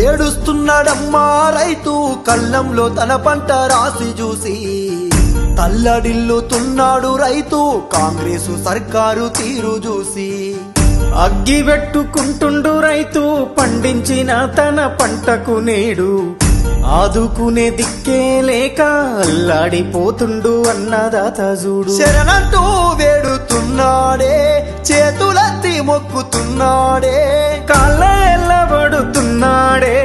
ఏడుస్తున్నాడమ్మా రైతు కళ్ళంలో తన పంట రాసి చూసి తల్లడిల్లుతున్నాడు రైతు కాంగ్రెసు సర్కారు తీరు చూసి అగ్గి పెట్టుకుంటుండు రైతు పండించిన తన పంటకు నేడు ఆదుకునే దిక్కే లేక అల్లాడిపోతుండు అన్నదాత చూడు. శరణంటూ వేడుతున్నాడే చేతులెత్తి మొక్కుతున్నాడే కాళ్ళ ఎల్లబడుతున్నాడే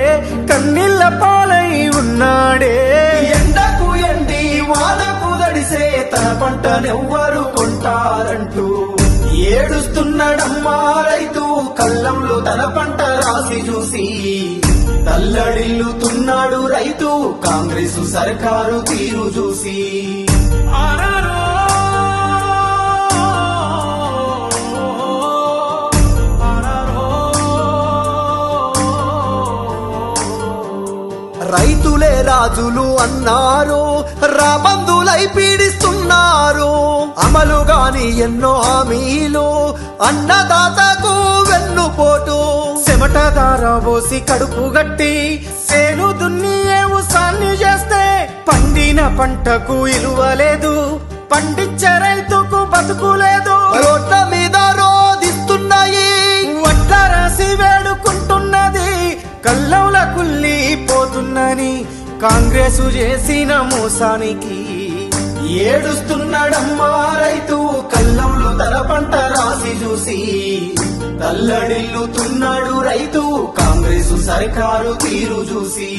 కన్నీళ్ళ పాలై ఉన్నాడే. ఎండకు ఎండి వానకు దడిసే తన పంటనెవ్వరు కొంటారంటూ ఏడుస్తున్నాడమ్మా రైతు కళ్ళంలో తన పంట రాసి చూసి తల్లడిల్లుతున్నాడు రైతు కాంగ్రెసు సర్కారు తీరు చూసి. రైతులే రాజులు అన్నారు రాబందులై పీడిస్తున్నారు అమలు గాని ఎన్నో హామీలు అన్నదాతకు వెన్నుపోటు. చెమటదార పోసి కడుపు గట్టి సేను దున్ని వ్యవసాయాన్ని చేస్తే పండిన పంటకు ఇలువలేదు పండించే రైతుకు బతుకులేదు. రోడ్ల మీద రోదిస్తున్నాయి వడ్ల రాసి వేడుకుంటున్నది కల్లంల కుల్లిపోతున్నని కాంగ్రెసు చేసిన మోసానికి. ఏడుస్తున్నాడమ్మా రైతు కళ్ళంలో తన పంట రాసి చూసి తల్లడిల్లుతున్నాడు రైతు కాంగ్రెసు సర్కారు తీరు చూసి.